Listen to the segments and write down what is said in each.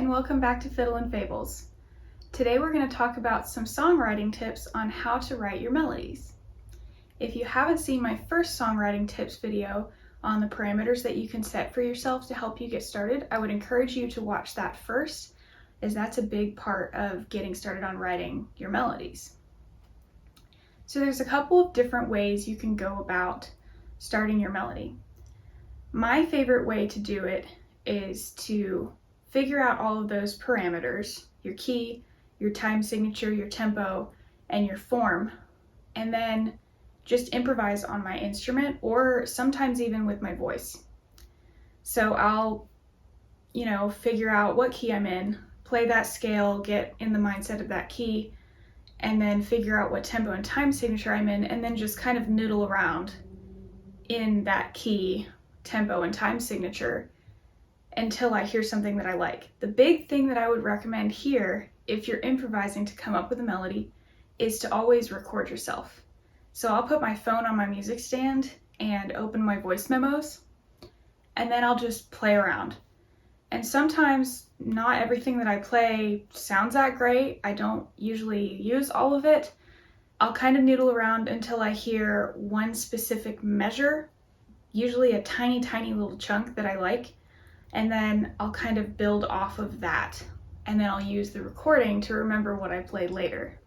and welcome back to Fiddle and Fables. Today we're going to talk about some songwriting tips on how to write your melodies. If you haven't seen my first songwriting tips video on the parameters that you can set for yourself to help you get started, I would encourage you to watch that first, as that's a big part of getting started on writing your melodies. So there's a couple of different ways you can go about starting your melody. My favorite way to do it is to figure out all of those parameters, your key, your time signature, your tempo, and your form, and then just improvise on my instrument or sometimes even with my voice. So I'll, figure out what key I'm in, play that scale, get in the mindset of that key, and then figure out what tempo and time signature I'm in, and then just kind of noodle around in that key, tempo, and time signature until I hear something that I like. The big thing that I would recommend here, if you're improvising to come up with a melody, is to always record yourself. So I'll put my phone on my music stand and open my voice memos, and then I'll just play around. And sometimes not everything that I play sounds that great. I don't usually use all of it. I'll kind of noodle around until I hear one specific measure, usually a tiny, tiny little chunk that I like, and then I'll kind of build off of that, and then I'll use the recording to remember what I played later.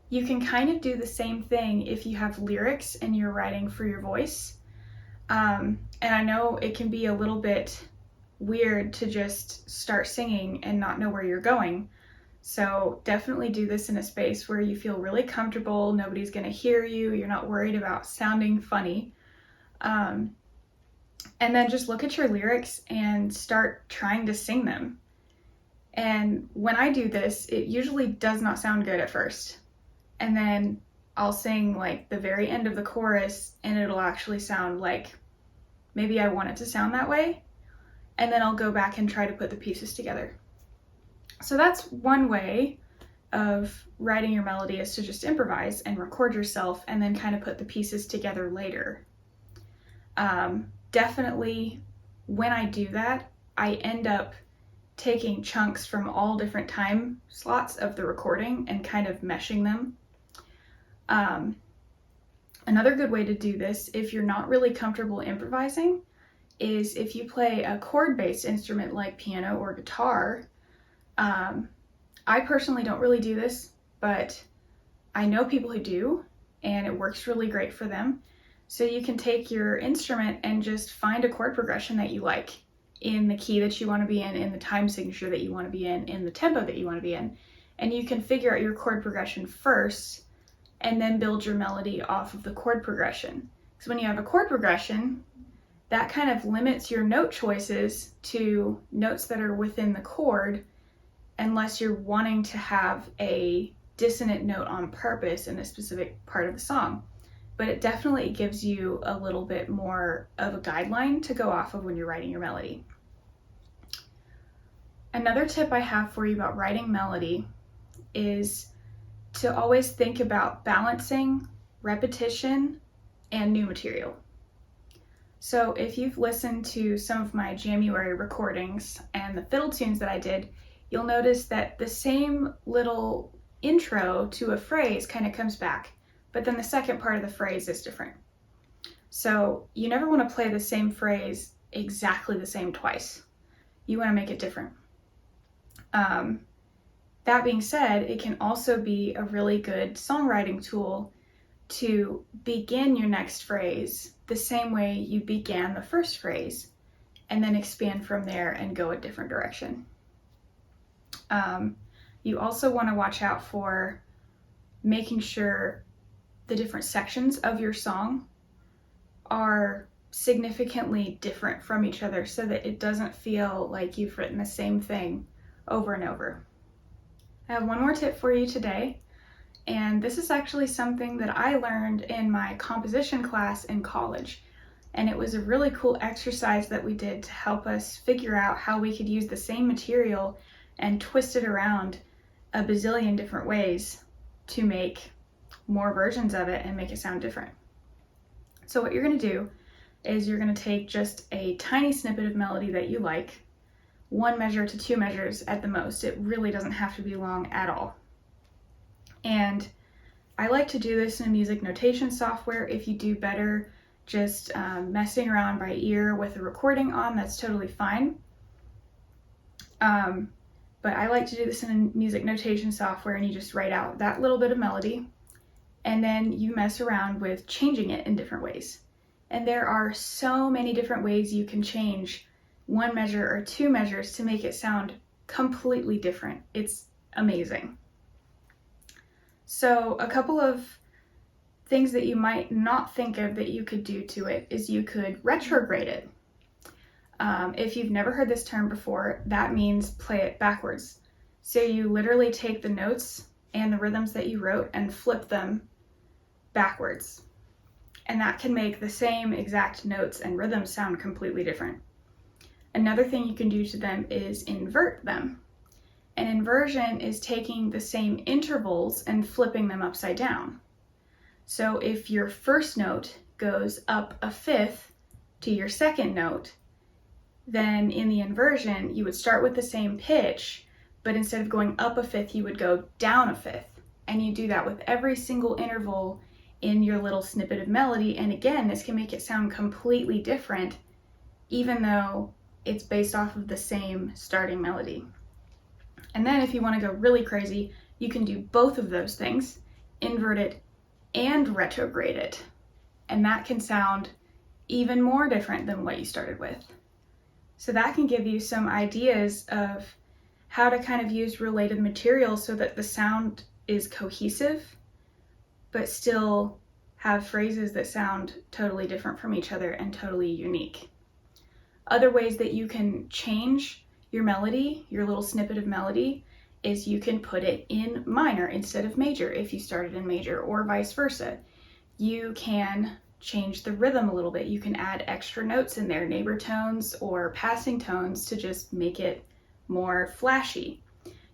You can kind of do the same thing if you have lyrics and you're writing for your voice. And I know it can be a little bit weird to just start singing and not know where you're going. So definitely do this in a space where you feel really comfortable, nobody's going to hear you, you're not worried about sounding funny. And then just look at your lyrics and start trying to sing them. And when I do this, it usually does not sound good at first. And then I'll sing like the very end of the chorus and it'll actually sound like maybe I want it to sound that way. And then I'll go back and try to put the pieces together. So that's one way of writing your melody, is to just improvise and record yourself and then kind of put the pieces together later. Definitely when I do that, I end up taking chunks from all different time slots of the recording and kind of meshing them. Another good way to do this, if you're not really comfortable improvising, is if you play a chord-based instrument like piano or guitar. I personally don't really do this, but I know people who do, and it works really great for them. So you can take your instrument and just find a chord progression that you like in the key that you want to be in the time signature that you want to be in the tempo that you want to be in. And you can figure out your chord progression first and then build your melody off of the chord progression. Because when you have a chord progression, that kind of limits your note choices to notes that are within the chord, unless you're wanting to have a dissonant note on purpose in a specific part of the song. But it definitely gives you a little bit more of a guideline to go off of when you're writing your melody. Another tip I have for you about writing melody is to always think about balancing repetition and new material. So if you've listened to some of my January recordings and the fiddle tunes that I did, you'll notice that the same little intro to a phrase kind of comes back, but then the second part of the phrase is different. So you never want to play the same phrase exactly the same twice. You want to make it different. That being said, it can also be a really good songwriting tool to begin your next phrase the same way you began the first phrase, and then expand from there and go a different direction. You also want to watch out for making sure the different sections of your song are significantly different from each other so that it doesn't feel like you've written the same thing over and over. I have one more tip for you today, and this is actually something that I learned in my composition class in college, and it was a really cool exercise that we did to help us figure out how we could use the same material and twist it around a bazillion different ways to make more versions of it and make it sound different. So what you're going to do is you're going to take just a tiny snippet of melody that you like, 1 measure to 2 measures at the most. It really doesn't have to be long at all. And I like to do this in a music notation software. If you do better just messing around by ear with a recording on, that's totally fine. But I like to do this in a music notation software, and you just write out that little bit of melody, and then you mess around with changing it in different ways. And there are so many different ways you can change 1 measure or 2 measures to make it sound completely different. It's amazing. So a couple of things that you might not think of that you could do to it is you could retrograde it. If you've never heard this term before, that means play it backwards. So you literally take the notes and the rhythms that you wrote and flip them backwards. And that can make the same exact notes and rhythms sound completely different. Another thing you can do to them is invert them. An inversion is taking the same intervals and flipping them upside down. So if your first note goes up a fifth to your second note, then in the inversion, you would start with the same pitch, but instead of going up a fifth, you would go down a fifth. And you do that with every single interval in your little snippet of melody. And again, this can make it sound completely different, even though it's based off of the same starting melody. And then if you want to go really crazy, you can do both of those things, invert it and retrograde it. And that can sound even more different than what you started with. So that can give you some ideas of how to kind of use related material so that the sound is cohesive, but still have phrases that sound totally different from each other and totally unique. Other ways that you can change your melody, your little snippet of melody, is you can put it in minor instead of major if you started in major, or vice versa. You can change the rhythm a little bit. You can add extra notes in there, neighbor tones or passing tones, to just make it more flashy.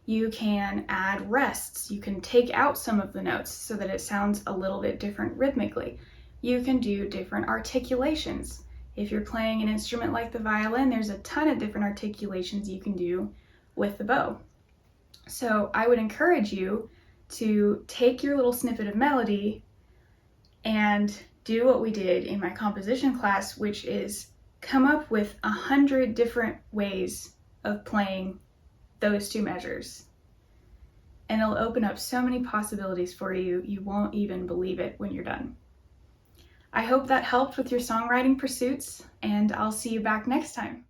You can add rests. You can take out some of the notes so that it sounds a little bit different rhythmically. You can do different articulations. If you're playing an instrument like the violin, there's a ton of different articulations you can do with the bow. So I would encourage you to take your little snippet of melody and do what we did in my composition class, which is come up with 100 different ways of playing those 2 measures. And it'll open up so many possibilities for you, you won't even believe it when you're done. I hope that helped with your songwriting pursuits, and I'll see you back next time.